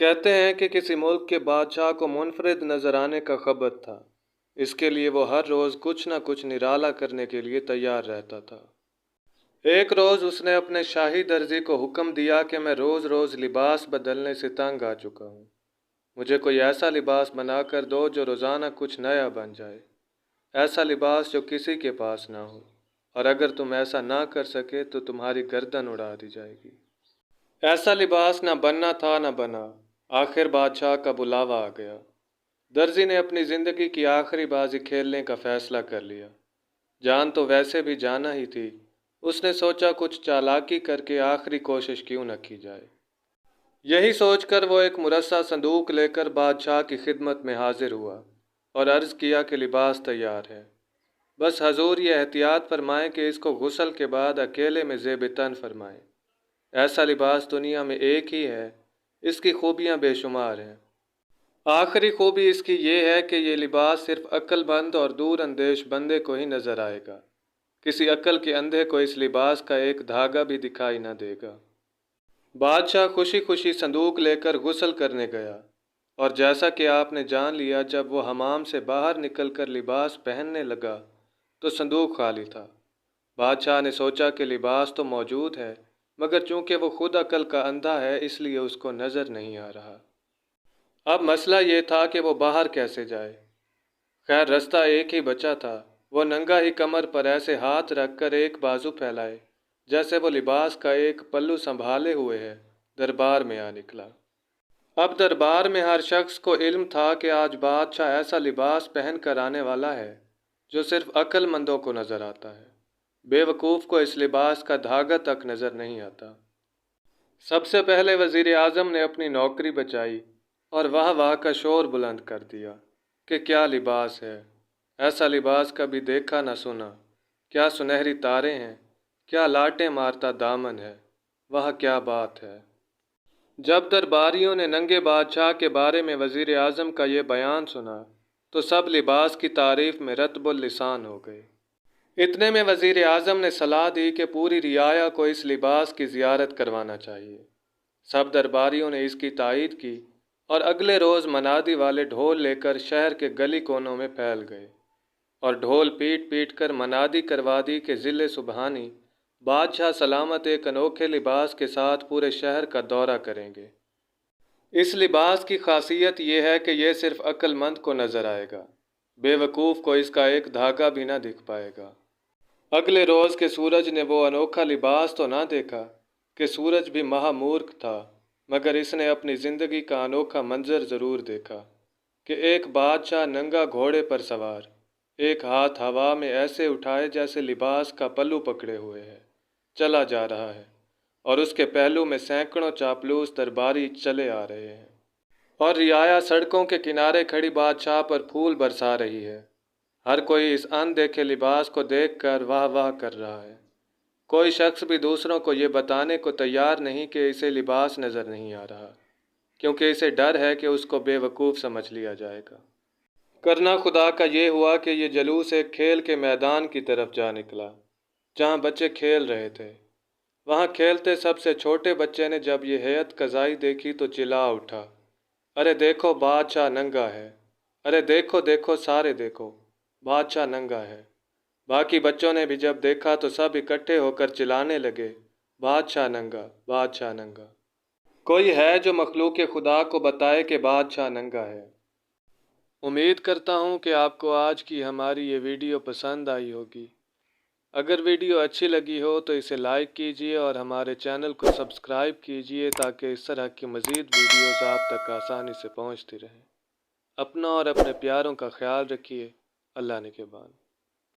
کہتے ہیں کہ کسی ملک کے بادشاہ کو منفرد نظر آنے کا خبر تھا۔ اس کے لیے وہ ہر روز کچھ نہ کچھ نرالا کرنے کے لیے تیار رہتا تھا۔ ایک روز اس نے اپنے شاہی درزی کو حکم دیا کہ میں روز روز لباس بدلنے سے تنگ آ چکا ہوں۔ مجھے کوئی ایسا لباس بنا کر دو جو روزانہ کچھ نیا بن جائے، ایسا لباس جو کسی کے پاس نہ ہو، اور اگر تم ایسا نہ کر سکے تو تمہاری گردن اڑا دی جائے گی۔ ایسا لباس نہ بننا تھا نہ بنا۔ آخر بادشاہ کا بلاوا آ گیا۔ درزی نے اپنی زندگی کی آخری بازی کھیلنے کا فیصلہ کر لیا۔ جان تو ویسے بھی جانا ہی تھی، اس نے سوچا کچھ چالاکی کر کے آخری کوشش کیوں نہ کی جائے۔ یہی سوچ کر وہ ایک مرصع صندوق لے کر بادشاہ کی خدمت میں حاضر ہوا اور عرض کیا کہ لباس تیار ہے، بس حضور یہ احتیاط فرمائیں کہ اس کو غسل کے بعد اکیلے میں زیب تن فرمائیں۔ ایسا لباس دنیا میں ایک ہی ہے، اس کی خوبیاں بے شمار ہیں۔ آخری خوبی اس کی یہ ہے کہ یہ لباس صرف عقل مند اور دور اندیش بندے کو ہی نظر آئے گا، کسی عقل کے اندھے کو اس لباس کا ایک دھاگا بھی دکھائی نہ دے گا۔ بادشاہ خوشی خوشی صندوق لے کر غسل کرنے گیا، اور جیسا کہ آپ نے جان لیا، جب وہ حمام سے باہر نکل کر لباس پہننے لگا تو صندوق خالی تھا۔ بادشاہ نے سوچا کہ لباس تو موجود ہے، مگر چونکہ وہ خود عقل کا اندھا ہے اس لیے اس کو نظر نہیں آ رہا۔ اب مسئلہ یہ تھا کہ وہ باہر کیسے جائے۔ خیر رستہ ایک ہی بچا تھا۔ وہ ننگا ہی کمر پر ایسے ہاتھ رکھ کر ایک بازو پھیلائے جیسے وہ لباس کا ایک پلو سنبھالے ہوئے ہے، دربار میں آ نکلا۔ اب دربار میں ہر شخص کو علم تھا کہ آج بادشاہ ایسا لباس پہن کر آنے والا ہے جو صرف عقل مندوں کو نظر آتا ہے، بے وقوف کو اس لباس کا دھاگا تک نظر نہیں آتا۔ سب سے پہلے وزیر اعظم نے اپنی نوکری بچائی اور واہ واہ کا شور بلند کر دیا کہ کیا لباس ہے، ایسا لباس کبھی دیکھا نہ سنا، کیا سنہری تارے ہیں، کیا لاٹیں مارتا دامن ہے، وہ کیا بات ہے۔ جب درباریوں نے ننگے بادشاہ کے بارے میں وزیر اعظم کا یہ بیان سنا تو سب لباس کی تعریف میں رطب اللسان ہو گئے۔ اتنے میں وزیر اعظم نے صلاح دی کہ پوری رعایا کو اس لباس کی زیارت کروانا چاہیے۔ سب درباریوں نے اس کی تائید کی اور اگلے روز منادی والے ڈھول لے کر شہر کے گلی کونوں میں پھیل گئے اور ڈھول پیٹ پیٹ کر منادی کروا دی کہ ذل سبحانی بادشاہ سلامت ایک انوکھے لباس کے ساتھ پورے شہر کا دورہ کریں گے۔ اس لباس کی خاصیت یہ ہے کہ یہ صرف عقل مند کو نظر آئے گا، بے وقوف کو اس کا ایک دھاگا بھی نہ دکھ پائے گا۔ اگلے روز کے سورج نے وہ انوکھا لباس تو نہ دیکھا کہ سورج بھی مہا مورکھ تھا، مگر اس نے اپنی زندگی کا انوکھا منظر ضرور دیکھا کہ ایک بادشاہ ننگا گھوڑے پر سوار، ایک ہاتھ ہوا میں ایسے اٹھائے جیسے لباس کا پلو پکڑے ہوئے ہے، چلا جا رہا ہے، اور اس کے پہلو میں سینکڑوں چاپلوس درباری چلے آ رہے ہیں، اور رعایا سڑکوں کے کنارے کھڑی بادشاہ پر پھول برسا رہی ہے۔ ہر کوئی اس ان دیکھے لباس کو دیکھ کر واہ واہ کر رہا ہے۔ کوئی شخص بھی دوسروں کو یہ بتانے کو تیار نہیں کہ اسے لباس نظر نہیں آ رہا، کیونکہ اسے ڈر ہے کہ اس کو بے وقوف سمجھ لیا جائے گا۔ کرنا خدا کا یہ ہوا کہ یہ جلوس ایک کھیل کے میدان کی طرف جا نکلا جہاں بچے کھیل رہے تھے۔ وہاں کھیلتے سب سے چھوٹے بچے نے جب یہ ہیئت قضائی دیکھی تو چلا اٹھا، ارے دیکھو بادشاہ ننگا ہے، ارے دیکھو دیکھو سارے دیکھو، بادشاہ ننگا ہے۔ باقی بچوں نے بھی جب دیکھا تو سب اکٹھے ہو کر چلانے لگے، بادشاہ ننگا، بادشاہ ننگا۔ کوئی ہے جو مخلوق خدا کو بتائے کہ بادشاہ ننگا ہے۔ امید کرتا ہوں کہ آپ کو آج کی ہماری یہ ویڈیو پسند آئی ہوگی۔ اگر ویڈیو اچھی لگی ہو تو اسے لائک کیجیے اور ہمارے چینل کو سبسکرائب کیجیے تاکہ اس طرح کی مزید ویڈیوز آپ تک آسانی سے پہنچتی رہیں۔ اپنا اور اپنے پیاروں کا خیال رکھیے۔ اللہ نگہبان۔